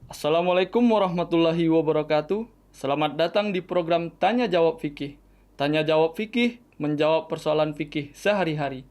Assalamualaikum warahmatullahi wabarakatuh. Selamat datang di program Tanya Jawab Fikih. Tanya Jawab Fikih menjawab persoalan fikih sehari-hari.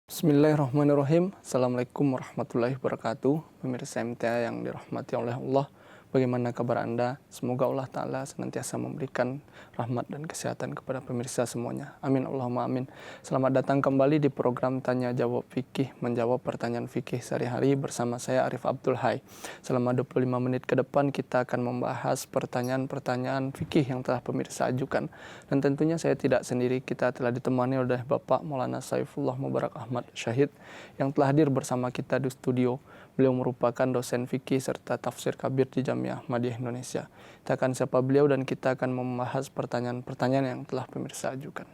Bismillahirrahmanirrahim. Assalamualaikum warahmatullahi wabarakatuh. Pemirsa MTA yang dirahmati oleh Allah, bagaimana kabar Anda? Semoga Allah Ta'ala senantiasa memberikan rahmat dan kesehatan kepada pemirsa semuanya. Amin Allahumma amin. Selamat datang kembali di program Tanya Jawab Fikih, menjawab pertanyaan fikih sehari-hari bersama saya Arif Abdul Hai. Selama 25 menit ke depan kita akan membahas pertanyaan-pertanyaan fikih yang telah pemirsa ajukan. Dan tentunya saya tidak sendiri, kita telah ditemani oleh Bapak Maulana Saifullah Mubarak Ahmad Syahid yang telah hadir bersama kita di studio. Beliau merupakan dosen fikih serta tafsir kabir di Jamiah Ahmadiyah Indonesia. Kita akan sapa beliau dan kita akan membahas pertanyaan-pertanyaan yang telah pemirsa ajukan.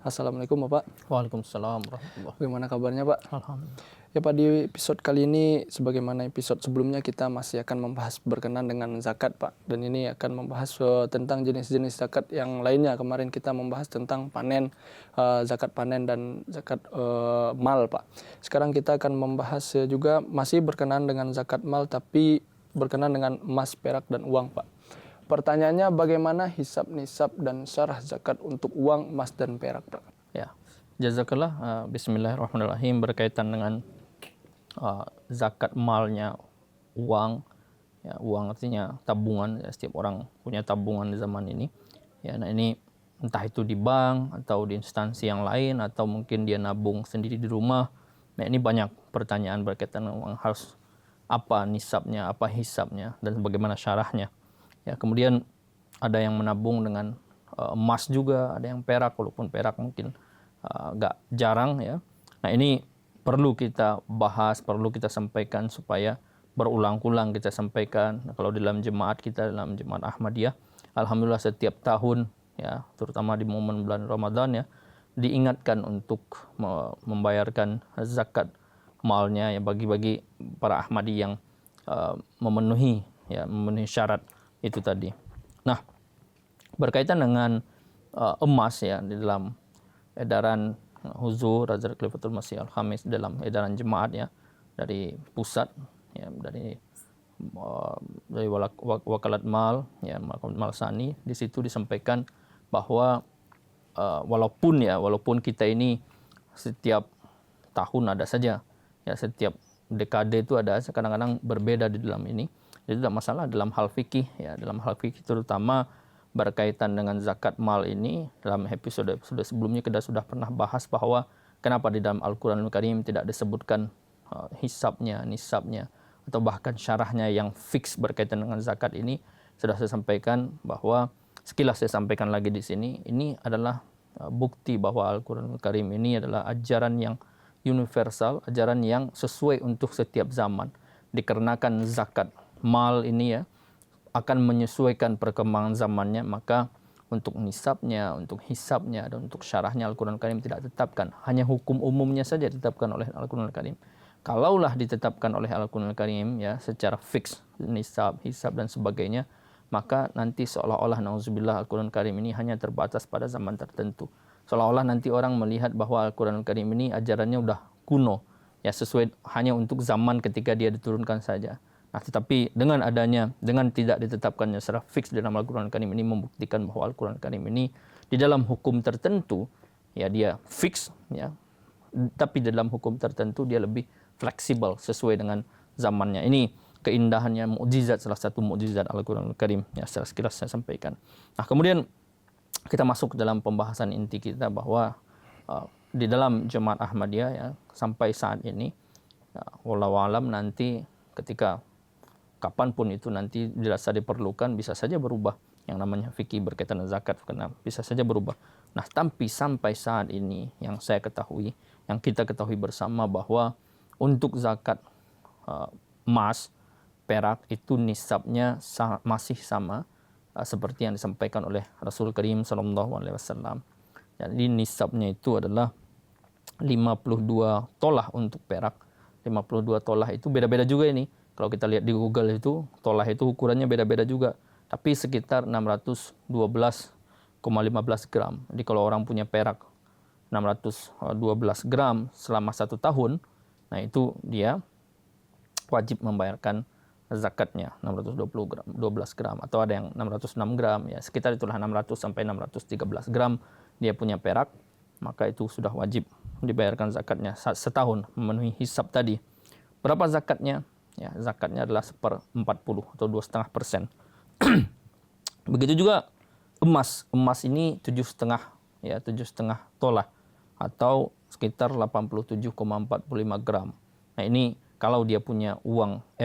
Assalamualaikum Bapak. Waalaikumsalam warahmatullahi. Bagaimana kabarnya Pak? Alhamdulillah. Ya Pak, di episode kali ini sebagaimana episode sebelumnya kita masih akan membahas berkenan dengan zakat Pak. Dan ini akan membahas tentang jenis-jenis zakat yang lainnya. Kemarin kita membahas tentang panen, zakat panen dan zakat mal Pak. Sekarang kita akan membahas juga masih berkenan dengan zakat mal tapi berkenan dengan emas, perak dan uang Pak. Pertanyaannya, bagaimana hisab nisab dan syarah zakat untuk uang, emas dan perak Pak? Ya, jazakallah. Bismillahirrahmanirrahim. Berkaitan dengan zakat malnya uang, ya, uang artinya tabungan, ya, setiap orang punya tabungan di zaman ini, ya. Nah, ini entah itu di bank atau di instansi yang lain atau mungkin dia nabung sendiri di rumah. Nah, ini banyak pertanyaan berkaitan dengan uang. Harus apa nisabnya, apa hisabnya, dan bagaimana syarahnya, ya. Kemudian ada yang menabung dengan emas juga, ada yang perak, walaupun perak mungkin agak jarang, ya. Nah, ini perlu kita bahas, perlu kita sampaikan supaya berulang-ulang kita sampaikan. Nah, kalau dalam jemaat kita, dalam jemaat Ahmadiyah, alhamdulillah setiap tahun, ya, terutama di momen bulan Ramadan, ya, diingatkan untuk membayarkan zakat malnya, ya, bagi para Ahmadi yang memenuhi syarat itu tadi. Nah, berkaitan dengan emas, ya, di dalam edaran Huzur Hazrat Khalifatul Masih Al-Khamis, dalam edaran jemaat, ya, dari pusat, ya, dari wakalat mal, ya, mal sani, di situ disampaikan bahwa walaupun kita ini setiap tahun ada saja, ya, setiap dekade itu ada, kadang-kadang berbeda di dalam ini. Jadi tidak masalah dalam hal fikih, ya, dalam hal fikih terutama berkaitan dengan zakat mal ini. Dalam episode sebelumnya kita sudah pernah bahas bahwa kenapa di dalam Al-Quranul Karim tidak disebutkan hisabnya, nisabnya, atau bahkan syarahnya yang fix berkaitan dengan zakat ini. Sudah saya sampaikan bahwa, sekilas saya sampaikan lagi di sini, ini adalah bukti bahwa Al-Quranul Karim ini adalah ajaran yang universal, ajaran yang sesuai untuk setiap zaman. Dikarenakan zakat mal ini, ya, akan menyesuaikan perkembangan zamannya, maka untuk nisabnya, untuk hisabnya, dan untuk syarahnya Al-Quran Karim tidak ditetapkan. Hanya hukum umumnya saja ditetapkan oleh Al-Quran Karim. Kalaulah ditetapkan oleh Al-Quran Karim, ya, secara fix, nisab, hisab, dan sebagainya, maka nanti seolah-olah, na'udzubillah, Al-Quran Karim ini hanya terbatas pada zaman tertentu. Seolah-olah nanti orang melihat bahwa Al-Quran Karim ini ajarannya udah kuno, ya, sesuai hanya untuk zaman ketika dia diturunkan saja. Nah, tetapi dengan tidak ditetapkannya secara fix dalam Al-Quran Karim ini membuktikan bahwa Al-Quran Karim ini di dalam hukum tertentu, ya, dia fix, ya, tapi dalam hukum tertentu dia lebih fleksibel sesuai dengan zamannya. Ini keindahannya, mukjizat, salah satu mukjizat Al-Quran Karim, ya, secara sekilas saya sampaikan. Nah, kemudian kita masuk ke dalam pembahasan inti kita bahwa di dalam Jemaat Ahmadiyah, ya, sampai saat ini, ya, wallahu alam, nanti ketika kapanpun itu nanti dirasa diperlukan, bisa saja berubah. Yang namanya fikih berkaitan dengan zakat, karena bisa saja berubah. Nah, tapi sampai saat ini yang saya ketahui, yang kita ketahui bersama, bahwa untuk zakat emas, perak itu nisabnya masih sama seperti yang disampaikan oleh Rasul Karim SAW. Jadi nisabnya itu adalah 52 tolah untuk perak. 52 tolah itu beda-beda juga ini. Kalau kita lihat di Google itu, tolah itu ukurannya beda-beda juga. Tapi sekitar 612,15 gram. Jadi kalau orang punya perak 612 gram selama 1 tahun, nah itu dia wajib membayarkan zakatnya 620 gram, 12 gram, atau ada yang 606 gram, ya sekitar itulah 600 sampai 613 gram dia punya perak, maka itu sudah wajib dibayarkan zakatnya setahun memenuhi hisab tadi. Berapa zakatnya? Ya, zakatnya adalah 1/40 atau 2,5%. Begitu juga emas. Emas ini 7,5 ya, 7,5 tolah atau sekitar 87,45 gram. Nah, ini kalau dia punya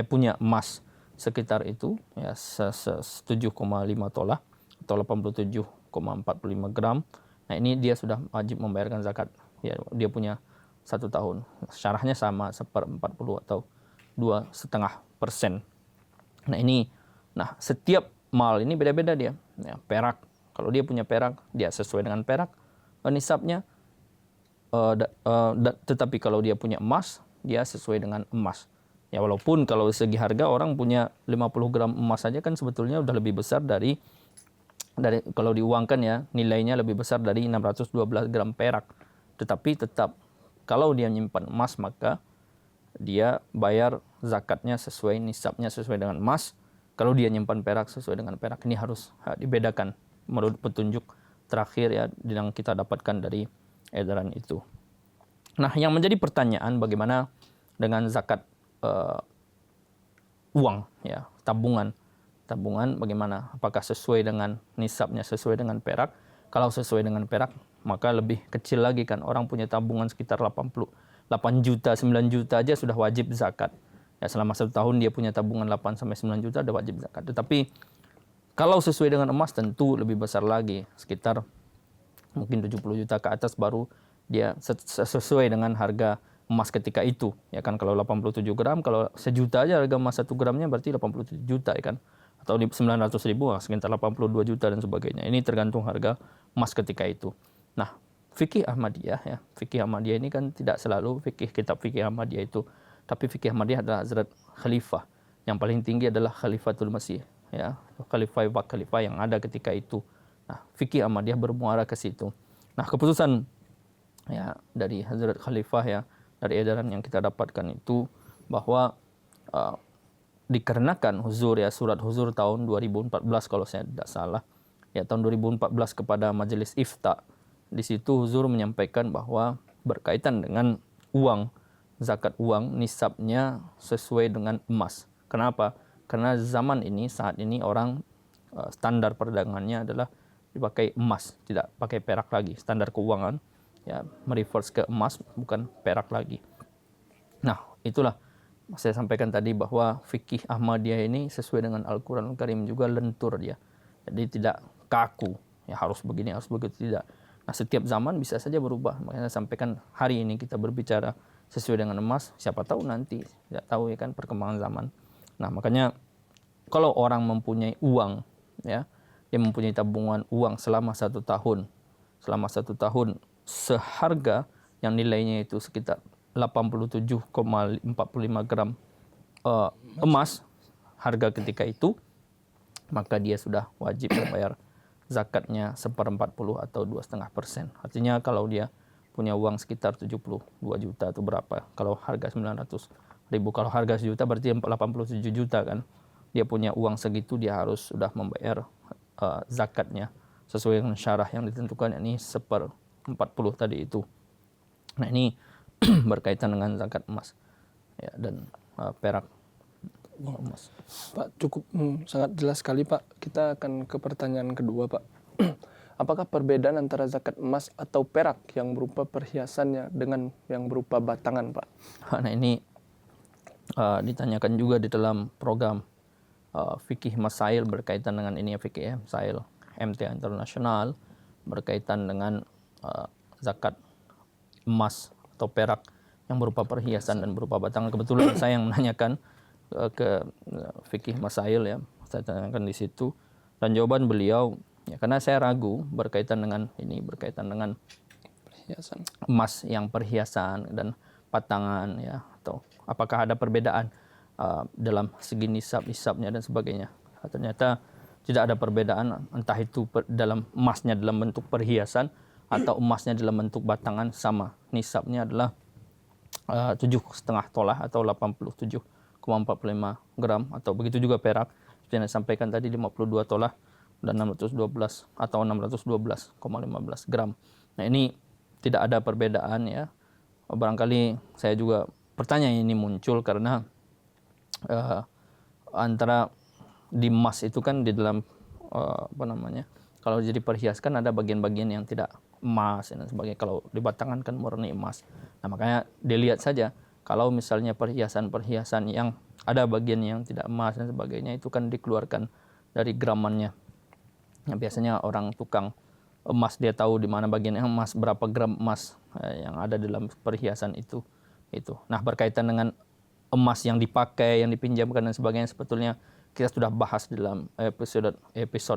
punya emas sekitar itu ya 7,5 tolah atau 87,45 gram. Nah, ini dia sudah wajib membayarkan zakat. Ya, dia punya 1 tahun. Syarahnya sama 1/40 atau 2,5%. Nah, setiap mal ini beda-beda dia. Ya, perak, kalau dia punya perak, dia sesuai dengan perak nisabnya. Tetapi kalau dia punya emas, dia sesuai dengan emas. Ya, walaupun kalau segi harga orang punya 50 gram emas saja kan sebetulnya udah lebih besar dari kalau diuangkan ya, nilainya lebih besar dari 612 gram perak. Tetapi tetap kalau dia nyimpan emas, maka dia bayar zakatnya sesuai nisabnya sesuai dengan emas. Kalau dia nyimpan perak sesuai dengan perak, ini harus dibedakan menurut petunjuk terakhir ya yang kita dapatkan dari edaran itu. Nah, yang menjadi pertanyaan bagaimana dengan zakat uang ya, tabungan bagaimana? Apakah sesuai dengan nisabnya, sesuai dengan perak? Kalau sesuai dengan perak, maka lebih kecil lagi kan. Orang punya tabungan sekitar 8 juta, 9 juta aja sudah wajib zakat. Ya, selama 1 tahun dia punya tabungan 8 sampai 9 juta sudah wajib zakat. Tetapi kalau sesuai dengan emas tentu lebih besar lagi, sekitar mungkin 70 juta ke atas baru dia sesuai dengan harga emas ketika itu. Ya kan, kalau 87 gram, kalau sejuta aja harga emas 1 gramnya berarti 87 juta ya kan. Atau di 900 ribu, sekitar 82 juta dan sebagainya. Ini tergantung harga emas ketika itu. Nah, fikih Ahmadiyah ya. Fikih Ahmadiyah ini kan tidak selalu kitab fikih Ahmadiyah itu. Tapi fikih Ahmadiyah adalah Hazrat Khalifah. Yang paling tinggi adalah Khalifatul Masih. Ya, khalifah yang ada ketika itu. Nah, fikih Ahmadiyah bermuara ke situ. Nah, keputusan ya dari Hazrat Khalifah ya, dari edaran yang kita dapatkan itu bahwa dikarenakan huzur ya, surat huzur tahun 2014 kalau saya tidak salah ya, tahun 2014 kepada Majelis Ifta. Di situ huzur menyampaikan bahwa berkaitan dengan uang, zakat uang nisabnya sesuai dengan emas. Kenapa? Karena zaman ini, saat ini orang standar perdagangannya adalah dipakai emas, tidak pakai perak lagi. Standar keuangan ya mereverse ke emas, bukan perak lagi. Nah, itulah saya sampaikan tadi bahwa fikih Ahmadiyah ini sesuai dengan Al-Quran Al-Karim juga lentur dia. Jadi tidak kaku, ya harus begini, harus begitu, tidak. Nah, setiap zaman bisa saja berubah. Makanya saya sampaikan hari ini kita berbicara sesuai dengan emas, siapa tahu nanti, tidak tahu ya kan perkembangan zaman. Nah, makanya kalau orang mempunyai uang, ya, dia mempunyai tabungan uang selama 1 tahun, seharga yang nilainya itu sekitar 87,45 gram emas harga ketika itu, maka dia sudah wajib membayar zakatnya 1/40 atau 2,5%. Artinya kalau dia punya uang sekitar 72 juta atau berapa, kalau harga 900 ribu, kalau harga 1 juta berarti 87 juta kan. Dia punya uang segitu, dia harus sudah membayar zakatnya sesuai dengan syarah yang ditentukan, ini 1/40 tadi itu. Nah, ini berkaitan dengan zakat emas ya, dan perak emas. Pak, cukup sangat jelas sekali Pak. Kita akan ke pertanyaan kedua Pak. Apakah perbedaan antara zakat emas atau perak yang berupa perhiasannya dengan yang berupa batangan Pak? Nah, ini ditanyakan juga di dalam program fikih masail berkaitan dengan ini ya, fikih masail MTA Internasional berkaitan dengan zakat emas atau perak yang berupa perhiasan dan berupa batangan. Kebetulan saya yang menanyakan ke fikih masail ya, saya tanyakan di situ, dan jawaban beliau ya, karena saya ragu berkaitan dengan ini, berkaitan dengan Perhiasan. emas yang perhiasan dan batangan ya, atau apakah ada perbedaan dalam segi nisabnya dan sebagainya. Ternyata tidak ada perbedaan, entah itu dalam emasnya dalam bentuk perhiasan atau emasnya dalam bentuk batangan, sama. Nisabnya adalah 7,5 tolah atau 87,45 0,45 gram, atau begitu juga perak seperti yang disampaikan tadi 52 tolah dan 612 atau 612,15 gram. Nah, ini tidak ada perbedaan ya. Barangkali saya juga pertanyaan ini muncul karena antara di emas itu kan di dalam kalau jadi perhiaskan ada bagian-bagian yang tidak emas dan sebagainya. Kalau di batangan kan murni emas. Nah, makanya dilihat saja kalau misalnya perhiasan-perhiasan yang ada bagian yang tidak emas dan sebagainya itu kan dikeluarkan dari gramannya. Nah, biasanya orang tukang emas dia tahu di mana bagian yang emas, berapa gram emas yang ada dalam perhiasan itu. Nah, berkaitan dengan emas yang dipakai, yang dipinjamkan dan sebagainya, sebetulnya kita sudah bahas dalam episode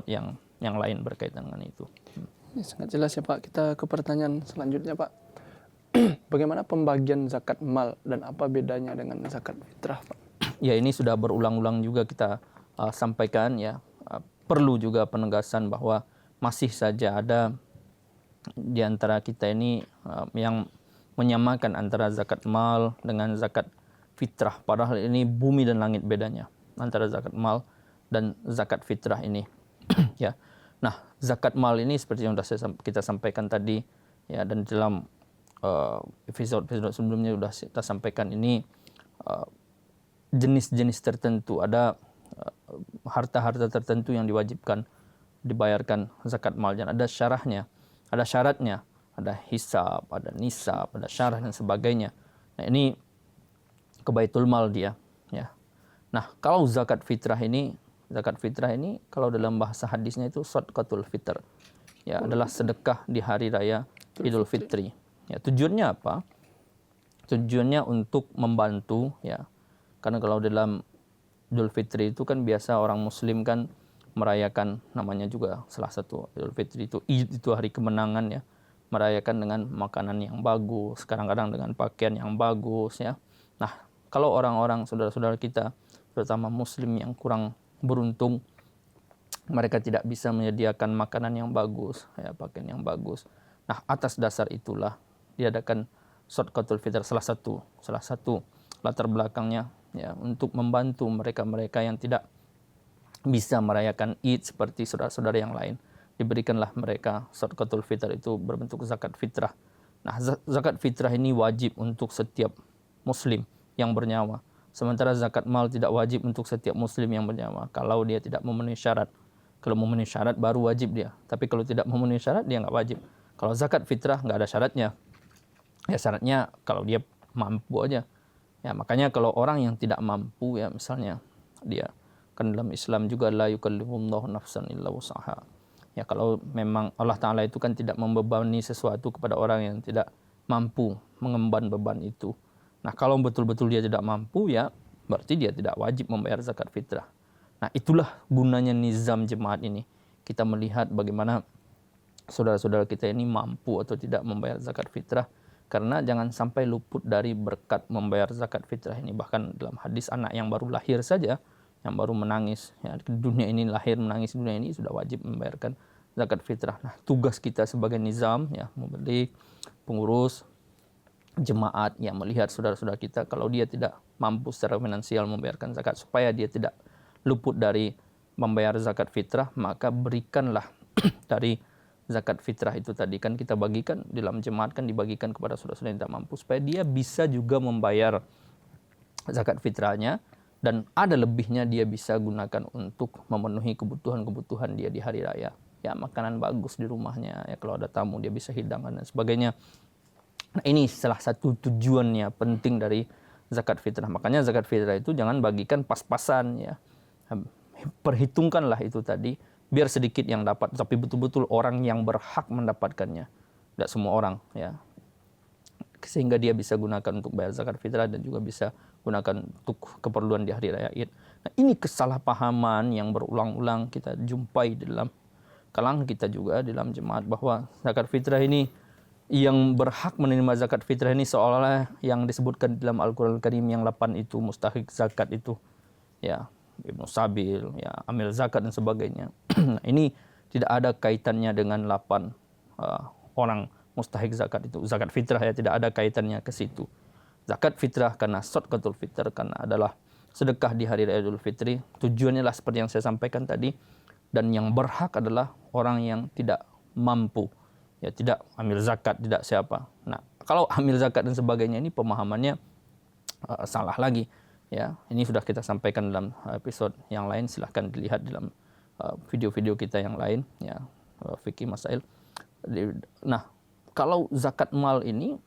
yang lain berkaitan dengan itu. Ini sangat jelas ya Pak. Kita ke pertanyaan selanjutnya Pak. Bagaimana pembagian zakat mal dan apa bedanya dengan zakat fitrah Pak? Ya, ini sudah berulang-ulang juga kita sampaikan ya. Perlu juga penegasan bahwa masih saja ada di antara kita ini yang menyamakan antara zakat mal dengan zakat fitrah. Padahal ini bumi dan langit bedanya antara zakat mal dan zakat fitrah ini. Ya. Nah, zakat mal ini seperti yang sudah kita sampaikan tadi ya, dan dalam episode sebelumnya sudah kita sampaikan ini jenis-jenis tertentu, ada harta-harta tertentu yang diwajibkan dibayarkan zakat mal, dan ada syaratnya, ada hisab, ada nisab, ada syarah dan sebagainya. Nah, ini ke Baitul Mal dia ya. Nah, kalau zakat fitrah ini kalau dalam bahasa hadisnya itu shadqatul fitr. Ya, adalah sedekah di hari raya Idul Fitri. Ya, tujuannya apa? Tujuannya untuk membantu ya. Karena kalau dalam Idul Fitri itu kan biasa orang muslim kan merayakan, namanya juga salah satu Idul Fitri itu Id, itu hari kemenangan ya. Merayakan dengan makanan yang bagus, kadang-kadang dengan pakaian yang bagus ya. Nah, kalau orang-orang saudara-saudara kita terutama muslim yang kurang beruntung, mereka tidak bisa menyediakan makanan yang bagus ya, pakaian yang bagus. Nah, atas dasar itulah diadakan shadqatul fitr, salah satu latar belakangnya ya, untuk membantu mereka-mereka yang tidak bisa merayakan Id seperti saudara-saudara yang lain. Diberikanlah mereka shadqatul fitr itu berbentuk zakat fitrah. Nah, zakat fitrah ini wajib untuk setiap muslim yang bernyawa. Sementara zakat mal tidak wajib untuk setiap muslim yang bernyawa kalau dia tidak memenuhi syarat. Kalau memenuhi syarat baru wajib dia. Tapi kalau tidak memenuhi syarat dia nggak wajib. Kalau zakat fitrah nggak ada syaratnya. Ya, syaratnya kalau dia mampu aja. Ya, makanya kalau orang yang tidak mampu ya, misalnya dia kan dalam Islam juga la yukallifullahu nafsan illa wus'aha. Ya, kalau memang Allah Ta'ala itu kan tidak membebani sesuatu kepada orang yang tidak mampu mengemban beban itu. Nah, kalau betul-betul dia tidak mampu ya, berarti dia tidak wajib membayar zakat fitrah. Nah, itulah gunanya nizam jemaat ini. Kita melihat bagaimana saudara-saudara kita ini mampu atau tidak membayar zakat fitrah, karena jangan sampai luput dari berkat membayar zakat fitrah ini. Bahkan dalam hadis, anak yang baru lahir saja, yang baru menangis ya, di dunia ini, lahir menangis di dunia ini, sudah wajib membayarkan zakat fitrah. Nah, tugas kita sebagai nizam ya, membeli pengurus jemaat yang melihat saudara-saudara kita kalau dia tidak mampu secara finansial membayarkan zakat, supaya dia tidak luput dari membayar zakat fitrah, maka berikanlah dari zakat fitrah itu tadi. Kan kita bagikan dalam jemaat, kan dibagikan kepada saudara-saudara yang tidak mampu, supaya dia bisa juga membayar zakat fitrahnya, dan ada lebihnya dia bisa gunakan untuk memenuhi kebutuhan-kebutuhan dia di hari raya. Ya, makanan bagus di rumahnya, ya kalau ada tamu dia bisa hidangkan dan sebagainya. Nah, ini salah satu tujuannya penting dari zakat fitrah. Makanya zakat fitrah itu jangan bagikan pas-pasan ya. Perhitungkanlah itu tadi, biar sedikit yang dapat, tapi betul-betul orang yang berhak mendapatkannya. Tidak semua orang ya. Sehingga dia bisa gunakan untuk bayar zakat fitrah dan juga bisa gunakan untuk keperluan di hari raya Id. Nah, ini kesalahpahaman yang berulang-ulang kita jumpai di dalam kalangan kita juga dalam jemaat, bahwa zakat fitrah ini, yang berhak menerima zakat fitrah ini seolah-olah yang disebutkan dalam Al-Quran Al-Karim yang 8 itu, mustahik zakat itu ya, Ibnu Sabil ya, amil zakat dan sebagainya. Nah, ini tidak ada kaitannya dengan 8 orang mustahik zakat itu. Zakat fitrah ya, tidak ada kaitannya ke situ. Zakat fitrah karena shadqatul fitr, karena adalah sedekah di hari Raya Idul Fitri. Tujuannya lah seperti yang saya sampaikan tadi, dan yang berhak adalah orang yang tidak mampu, ya, tidak ambil zakat, tidak siapa. Nah, kalau ambil zakat dan sebagainya ini pemahamannya salah lagi, ya. Ini sudah kita sampaikan dalam episode yang lain, silahkan dilihat dalam video-video kita yang lain, ya, fikih masail. Nah, kalau zakat mal ini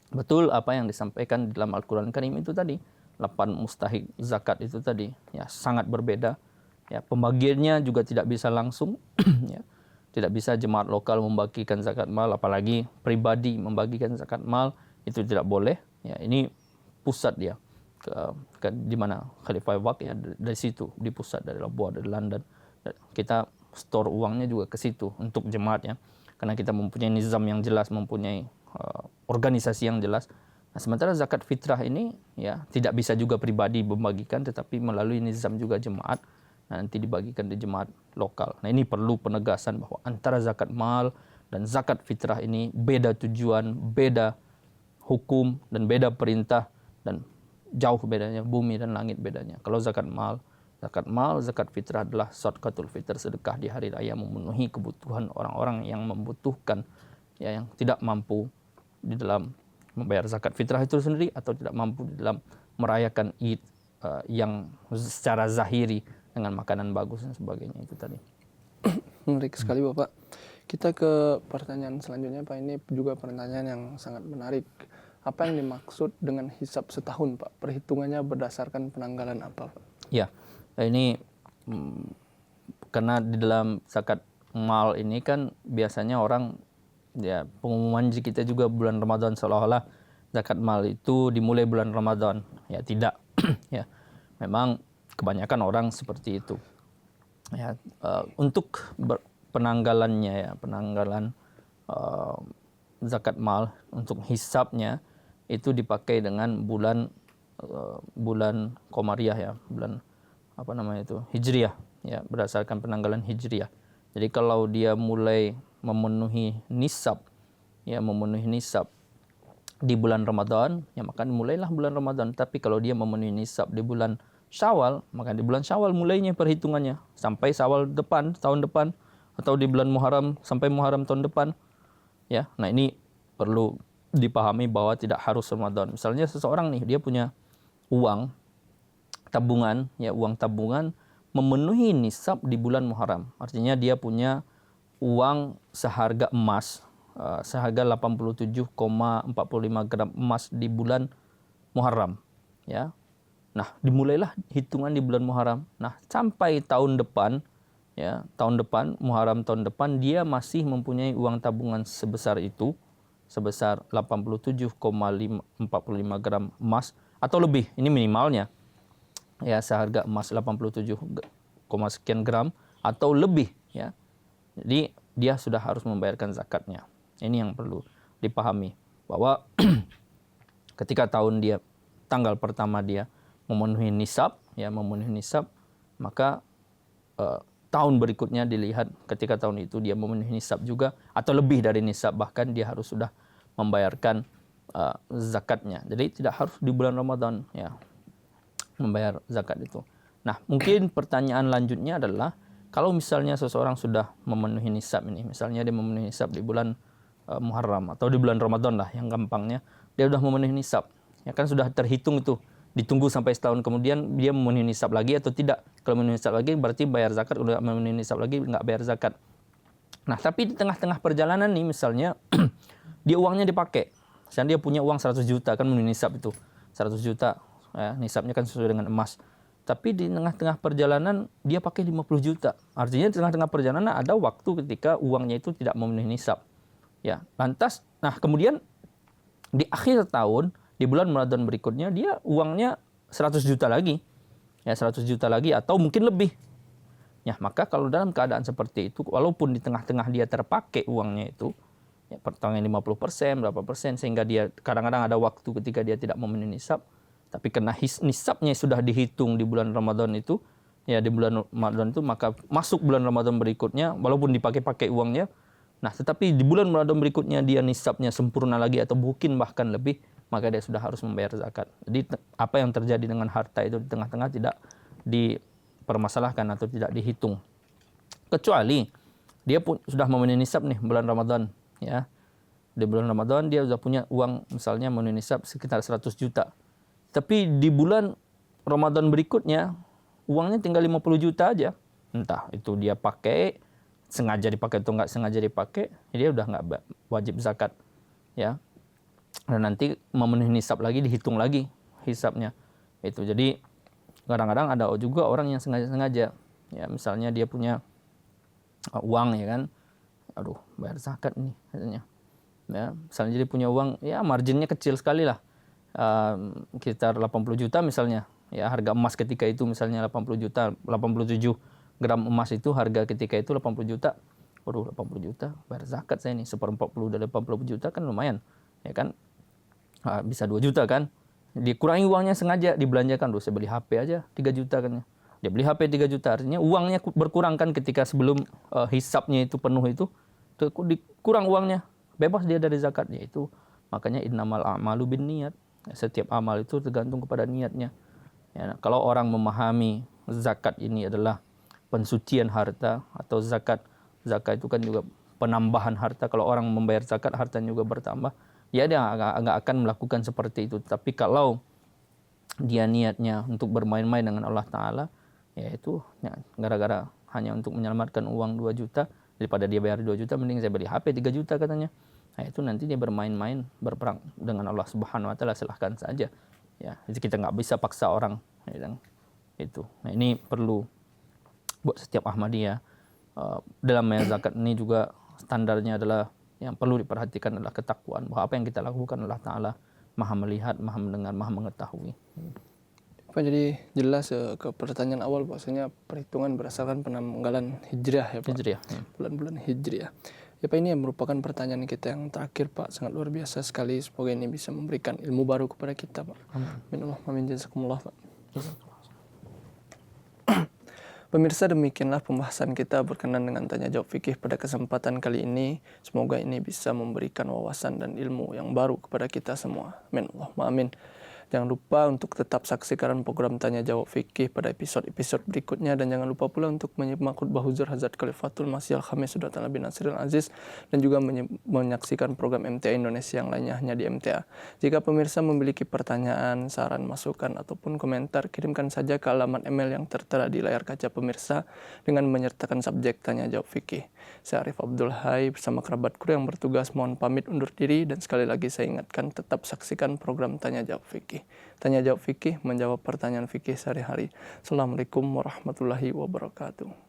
betul apa yang disampaikan di dalam Al-Quran Karim itu tadi, 8 mustahik zakat itu tadi, ya, sangat berbeda, ya. Pembagiannya juga tidak bisa langsung, ya. Tidak bisa jemaat lokal membagikan zakat mal, apalagi pribadi membagikan zakat mal, itu tidak boleh, ya. Ini pusat dia di mana Khalifah Waqf, ya, dari situ, di pusat, dari Labuan, dari London. Kita store uangnya juga ke situ untuk jemaat, ya, karena kita mempunyai nizam yang jelas, mempunyai organisasi yang jelas. Nah, sementara zakat fitrah ini, ya, tidak bisa juga pribadi membagikan, tetapi melalui nizam juga jemaat. Nah, nanti dibagikan di jemaat lokal. Nah, ini perlu penegasan bahwa antara zakat mal dan zakat fitrah ini beda tujuan, beda hukum, dan beda perintah, dan jauh bedanya, bumi dan langit bedanya. Kalau zakat mal, zakat fitrah adalah sadaqatul fitr, sedekah di hari raya, memenuhi kebutuhan orang-orang yang membutuhkan, ya, yang tidak mampu di dalam membayar zakat fitrah itu sendiri, atau tidak mampu di dalam merayakan Id yang secara zahiri dengan makanan bagus dan sebagainya itu tadi. Menarik sekali Bapak. Kita ke pertanyaan selanjutnya Pak. Ini juga pertanyaan yang sangat menarik. Apa yang dimaksud dengan hisab setahun Pak? Perhitungannya berdasarkan penanggalan apa Pak? Ya, ini karena di dalam zakat mal ini kan biasanya orang, ya, pengumuman kita juga bulan Ramadan, seolah-olah zakat mal itu dimulai bulan Ramadan. Ya, tidak. Ya, memang kebanyakan orang seperti itu. Ya, untuk penanggalannya, ya, penanggalan zakat mal untuk hisabnya itu dipakai dengan bulan Qamariyah, ya, bulan apa namanya itu, Hijriyah, ya, berdasarkan penanggalan Hijriyah. Jadi kalau dia mulai memenuhi nisab, ya, memenuhi nisab di bulan Ramadan, ya, maka mulailah bulan Ramadan. Tapi kalau dia memenuhi nisab di bulan Syawal, maka di bulan Syawal mulainya perhitungannya sampai Syawal depan, tahun depan, atau di bulan Muharram sampai Muharram tahun depan, ya. Nah, ini perlu dipahami bahwa tidak harus Ramadan. Misalnya seseorang nih, dia punya uang tabungan, ya, uang tabungan memenuhi nisab di bulan Muharram. Artinya dia punya uang seharga emas, seharga 87,45 gram emas di bulan Muharram, ya. Nah, dimulailah hitungan di bulan Muharram. Nah, sampai tahun depan, ya, tahun depan, Muharram tahun depan, dia masih mempunyai uang tabungan sebesar itu, sebesar 87,45 gram emas atau lebih. Ini minimalnya, ya, seharga emas 87, sekian gram atau lebih, ya. Jadi dia sudah harus membayarkan zakatnya. Ini yang perlu dipahami, bahwa ketika tanggal pertama dia memenuhi nisab, ya, memenuhi nisab, maka tahun berikutnya dilihat ketika tahun itu dia memenuhi nisab juga atau lebih dari nisab, bahkan dia harus sudah membayarkan zakatnya. Jadi tidak harus di bulan Ramadan, ya, membayar zakat itu. Nah, mungkin pertanyaan lanjutnya adalah, kalau misalnya seseorang sudah memenuhi nisab ini, misalnya dia memenuhi nisab di bulan Muharram atau di bulan Ramadan lah, yang gampangnya, dia sudah memenuhi nisab, ya kan, sudah terhitung itu, ditunggu sampai setahun kemudian dia memenuhi nisab lagi atau tidak. Kalau memenuhi nisab lagi berarti bayar zakat, udah memenuhi nisab lagi nggak bayar zakat. Nah, tapi di tengah-tengah perjalanan nih, misalnya dia uangnya dipakai, misalnya dia punya uang 100 juta, kan memenuhi nisab itu 100 juta, ya, nisabnya kan sesuai dengan emas. Tapi di tengah-tengah perjalanan dia pakai 50 juta. Artinya di tengah-tengah perjalanan ada waktu ketika uangnya itu tidak memenuhi nisab. Ya, lantas, nah kemudian di akhir tahun, di bulan Ramadan berikutnya, dia uangnya 100 juta lagi. Ya, 100 juta lagi atau mungkin lebih. Ya, maka kalau dalam keadaan seperti itu, walaupun di tengah-tengah dia terpakai uangnya itu, ya, pertanggal 50%, berapa persen, sehingga dia kadang-kadang ada waktu ketika dia tidak memenuhi nisab, tapi karena nisabnya sudah dihitung di bulan Ramadan itu, ya, di bulan Ramadan itu, maka masuk bulan Ramadan berikutnya, walaupun dipakai-pakai uangnya, nah tetapi di bulan Ramadan berikutnya dia nisabnya sempurna lagi atau mungkin bahkan lebih, maka dia sudah harus membayar zakat. Jadi apa yang terjadi dengan harta itu di tengah-tengah tidak dipermasalahkan atau tidak dihitung. Kecuali dia pun sudah memenuhi nisab nih bulan Ramadan, ya. Di bulan Ramadan dia sudah punya uang misalnya memenuhi nisab sekitar 100 juta. Tapi di bulan Ramadan berikutnya uangnya tinggal 50 juta aja. Entah itu dia pakai, sengaja dipakai atau enggak sengaja dipakai, dia udah enggak wajib zakat, ya. Dan nanti memenuhi nisab lagi dihitung lagi hisabnya. Itu. Jadi kadang-kadang ada juga orang yang sengaja-sengaja, ya, misalnya dia punya uang, ya kan. Aduh, bayar zakat nih katanya. Ya, misalnya dia punya uang, ya marginnya kecil sekali lah. Sekitar 80 juta misalnya. Ya, harga emas ketika itu misalnya 80 juta, 87 gram emas itu harga ketika itu 80 juta. Waduh, 80 juta bayar zakat saya nih, 1/40 dari 80 juta kan lumayan. Ya kan? Bisa 2 juta kan? Dikurangi uangnya sengaja dibelanjakan. Saya beli HP aja 3 juta kan. Dia beli HP 3 juta, artinya uangnya berkurang kan ketika sebelum hisapnya itu penuh itu dikurang uangnya. Bebas dia dari zakat, yaitu makanya innamal a'malu binniyat. Setiap amal itu tergantung kepada niatnya. Ya, kalau orang memahami zakat ini adalah pensucian harta atau zakat itu kan juga penambahan harta. Kalau orang membayar zakat hartanya juga bertambah, ya dia nggak akan melakukan seperti itu. Tapi kalau dia niatnya untuk bermain-main dengan Allah Ta'ala, yaitu ya, gara-gara hanya untuk menyelamatkan uang 2 juta, daripada dia bayar 2 juta, mending saya beli HP 3 juta katanya. Nah, itu nanti dia bermain-main, berperang dengan Allah Subhanahu wa Ta'ala, silahkan saja. Ya, jadi kita nggak bisa paksa orang. Ya, itu. Nah, ini perlu buat setiap Ahmadiyah. Dalam bayar zakat ini juga standarnya adalah yang perlu diperhatikan adalah ketakwaan, bahwa apa yang kita lakukan Allah Ta'ala maha melihat, maha mendengar, maha mengetahui. Pak, jadi jelas ke pertanyaan awal bahwasanya perhitungan berdasarkan penanggalan Hijriah, ya Pak. Hijriah. Bulan-bulan Hijriah. Ya Pak, ini yang merupakan pertanyaan kita yang terakhir Pak, sangat luar biasa sekali. Semoga ini bisa memberikan ilmu baru kepada kita Pak. Amin. Amin. Jazakumullah Pak. Pemirsa, demikianlah pembahasan kita berkenan dengan tanya jawab fikih pada kesempatan kali ini. Semoga ini bisa memberikan wawasan dan ilmu yang baru kepada kita semua. Amin. Amin. Jangan lupa untuk tetap saksikan program Tanya Jawab Fikih pada episode-episode berikutnya, dan jangan lupa pula untuk menyimak khutbah Huzur Hazrat Khalifatul Masih Al-Khamis Sudah Ta'ala bin Nasiril Aziz, dan juga menyaksikan program MTA Indonesia yang lainnya hanya di MTA. Jika pemirsa memiliki pertanyaan, saran, masukan, ataupun komentar, kirimkan saja ke alamat email yang tertera di layar kaca pemirsa dengan menyertakan subjek Tanya Jawab Fikih. Saya Arif Abdul Hai bersama kerabat kru yang bertugas mohon pamit undur diri, dan sekali lagi saya ingatkan tetap saksikan program Tanya Jawab Fikih. Tanya Jawab Fikih, menjawab pertanyaan fikih sehari-hari. Assalamualaikum warahmatullahi wabarakatuh.